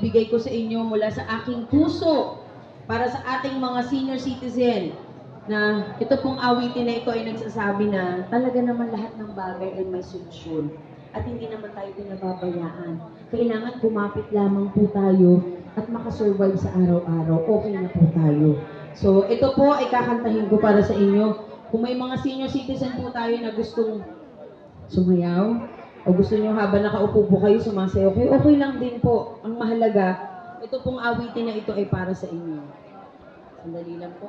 ibibigay ko sa inyo mula sa aking puso para sa ating mga senior citizen na ito pong awitin na ito ay nagsasabi na talaga naman lahat ng bagay ay may solusyon at hindi naman tayo pinababayaan. Kailangan kumapit lamang po tayo at makasurvive sa araw-araw. Okay na po tayo. So, ito po ay kakantahin ko para sa inyo. Kung may mga senior citizen po tayo na gustong sumayaw, o gusto nyo habang nakaupo po kayo, sumasayaw kayo, okay lang din po. Ang mahalaga, ito pong awitin na ito ay para sa inyo. Sandali lang po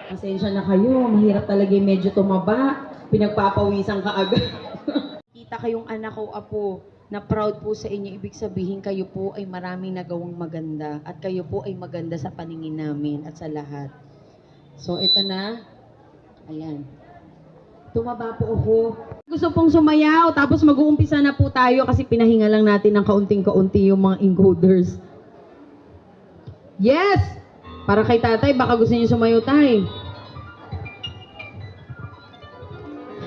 Pasensya na kayo, mahirap talaga yung medyo tumaba. Pinagpapawisan ka agad. Kita kayong anak o apo na proud po sa inyo, ibig sabihin kayo po ay maraming nagawang maganda at kayo po ay maganda sa paningin namin at sa lahat. So ito na, ayan. Tumaba po ako. Gusto pong sumayaw, tapos mag-uumpisa na po tayo kasi pinahinga lang natin ng kaunting-kaunti yung mga encoders. Yes! Para kay tatay, baka gusto niyo sumayaw tayo.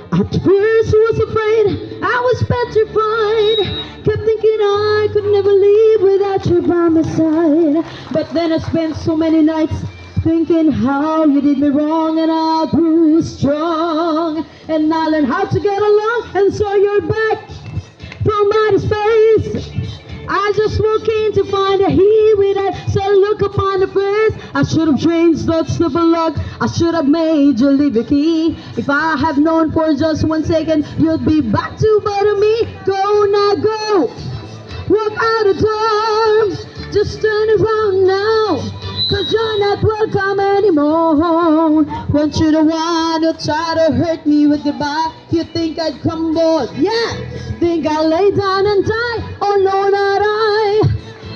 At first was afraid, I was petrified. Kept thinking I could never leave without you by my side. But then I spent so many nights thinking how you did me wrong, and I grew strong. And I learned how to get along, and saw your back from outer space. I just walked in to find a he with a sad look upon the face. I should have changed that slipper lock. I should have made you leave the key. If I have known for just 1 second you'd be back to bother me. Go now, go. Walk out the door. Just turn around now, 'cause you're not welcome anymore. Want you the one who try to hurt me with goodbye. You think I'd crumble? Yeah. Think I'll lay down and die? Oh no, not I.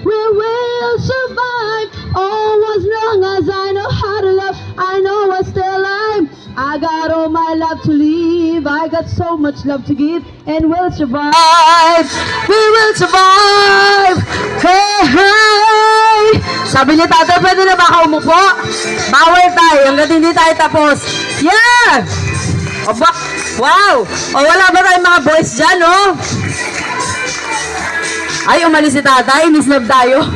We will survive. Oh, as long as I know how to love, I know I stay alive. I got all my love to leave. I got so much love to give, and we'll survive. We will survive. Hey, hey. Sabi ni Tata, pwede na ba ako umupo? Bawal tayo, hanggang hindi tayo tapos. Yeah! Oba, wow! O wala ba tayong mga boys dyan, oh? Ay, umalis si Tata, inisnab tayo.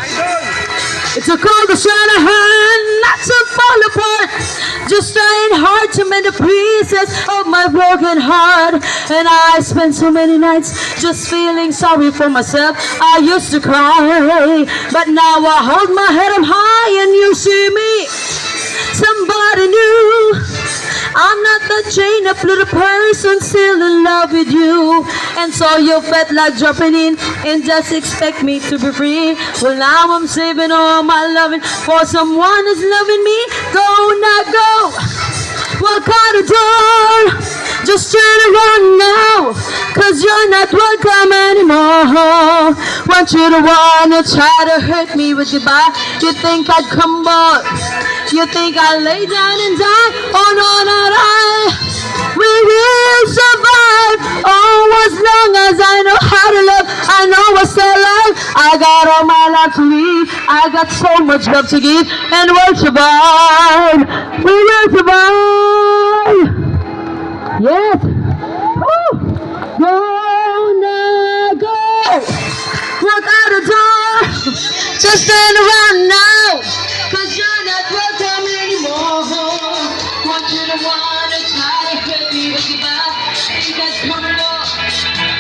It's a call to shine a hand, not to fall apart. Just trying hard to mend the pieces of my broken heart. And I spent so many nights just feeling sorry for myself. I used to cry, but now I hold my head up high and you see me, somebody new. I'm not that chained up little person still in love with you. And so you felt like dropping in and just expect me to be free. Well, now I'm saving all my loving for someone who's loving me. Go now, go. Walk out the door. Just turn around now, 'cause you're not welcome anymore. Want you the one who try to hurt me with goodbye. You think I'd crumble? You think I'll lay down and die? Oh no, not I. We will survive. Oh, as long as I know how to love, I know we're still alive. I got all my life to live. I got so much love to give, and we'll survive. We will survive. Yes. Woo. Go now, go. Walk out the door. Just turn around now, 'cause you're not welcome anymore. Want you to wanna try to hurt me with your back. You got coming up.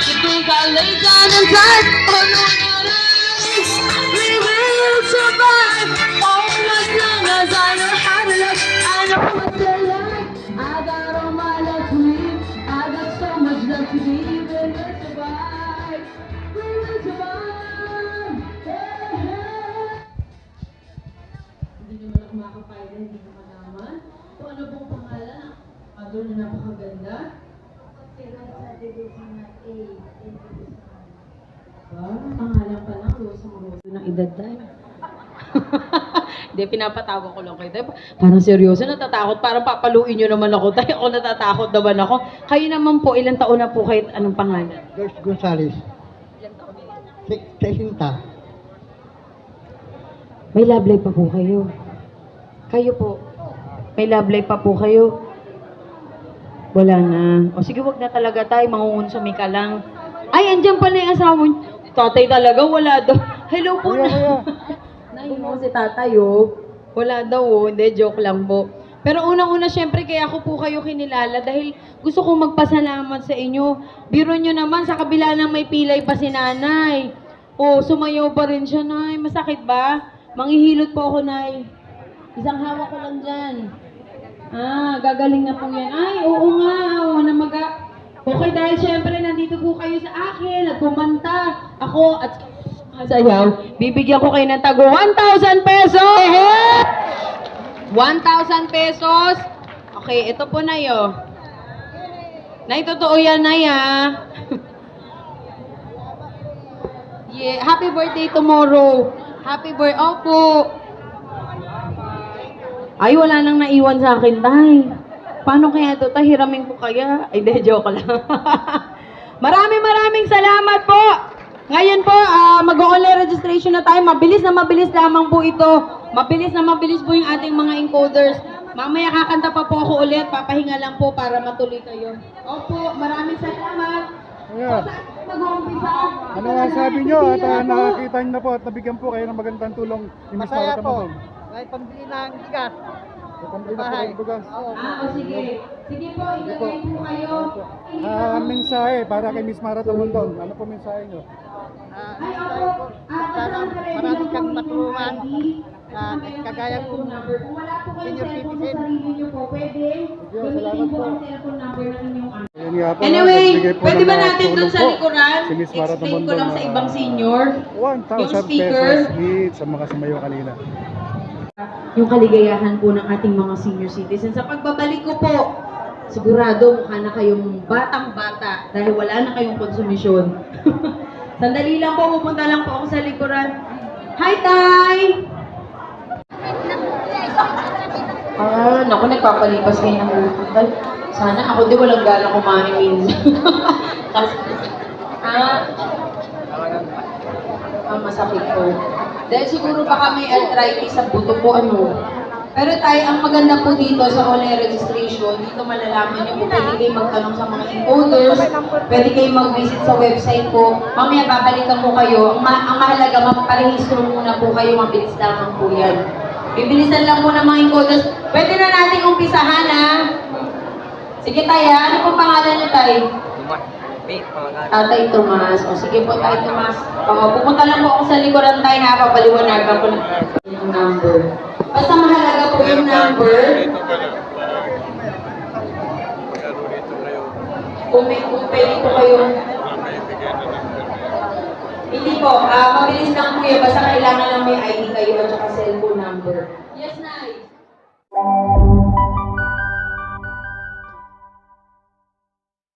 You think I'll lay down and die? Oh no, not I. We will survive. Oh, as long as I know how to love, I know what to love. I got all my love to live. I got so much love to give, and we'll survive. We will survive. Hey, hey. Hindi naman ako makakapayad, hindi ko malaman. Kung ano pong pangalan, doon na napakaganda. Pero sa division na A, pangalan pa lang, Rosang ng edad tayo. Hindi, pinapatawa ko lang kayo. Parang seryoso, natatakot. Parang papaluin nyo naman ako tayo. Ako natatakot naman ako. Kayo naman po, ilang taon na po kayo? Anong pangalan? George Gonzales. Ilang taon na yun? 60. May love life pa po kayo. Kayo po. May love life pa po kayo. Wala na. O sige, wag na talaga tayo. Mangungunsumi ka lang. Ay, andyan pala yung asawa niyo. Tatay talaga, wala daw. Hello po Kuya, na. kuya. Nay, mo si tatay, oh. Wala daw, oh. Hindi, joke lang po. Pero unang-una, syempre, kaya ako po kayo kinilala dahil gusto kong magpasalamat sa inyo. Biro nyo naman, sa kabila ng may pilay pa si nanay. Oh, sumayaw pa rin siya, nay. Masakit ba? Manghihilot po ako, nay. Isang hawak ko lang dyan. Ah, gagaling na po yan. Ay, oo nga, oo na Okay, dahil syempre nandito po kayo sa akin at kumanta. Ako at sayaw, bibigyan ko kayo ng tago 1,000 pesos! 1,000 pesos. Okay, ito po na yun. Nay, totoo yan, Nay, ah. Yeah, happy birthday tomorrow. Happy birthday. Opo. Ay, wala nang naiwan sa akin, Tay. Paano kaya ito? Hiramin ko kaya? Ay, de, joke lang. Maraming salamat po. Ngayon po, mag-online registration na tayo. Mabilis lamang po ito. Mabilis po yung ating mga encoders. Mamaya kakanta pa po ako ulit. Papahinga lang po para matuloy kayo. Opo, maraming salamat. Kuya, Mag-uumpisa. ano nga sabi nyo at nakakita nyo na po at nabigyan po kayo ng magandang tulong ni Miss Masaya Mara po. Tamadong. May pambili ng bigas. Pambili na po Bahay. ng bugas. Oo. Sige. Sige po, ilagay po kayo. Mensahe para kay Miss Mara Tamadong. Ano po mensahe nyo? Ay, opo. Sana marami kang matulungan. Kagaya ko Kung wala po kayong senior cellphone citizen. sa sarili niyo po, pwede gamitin salamat po po. ang cellphone number ng inyong anak. Ayun nga po, Anyway, nagbigay po pwede ng ba natin dun tulong sa po likuran? si Miss Mara Explain ko Tamadong lang sa na ibang senior. 1,000 Yung speaker. pesos each sa mga sumayo kanina. Yung kaligayahan po ng ating mga senior citizens. Sa pagbabalik ko po, sigurado mukha na kayong batang-bata dahil wala na kayong konsumisyon. Sandali lang po, pupunta lang po ako sa likuran. Hi, Tay! Naku, nagpapalipas kayo ng utak. Sana ako di walang gana kumain minsan. Masakit po. Dahil siguro baka may arthritis sa buto po, ano. Pero tayo, ang maganda po dito sa online registration, dito malalaman niyo po, pwede kayo magtanong sa mga encoders, pwede kayo mag-visit sa website po. Mamaya babalikan ko kayo. Ang mahalaga, maparehistro muna po kayo, mabilis lamang po yan. Bibilisan lang po ng mga encoders. Pwede na natin umpisahan, ha? Sige tayo, ano pong pangalan niyo tayo? Tatay Tomas. O sige po, Tatay Tomas. Pupunta lang po ako sa likuran tayo, ha? Papaliwanagan ko na yung number. Basta mahalaga po yung number. Kung pwede po kayo. Hindi po, mabilis lang po yun. Basta kailangan lang may ID kayo at saka cellphone number. Yes, Nay.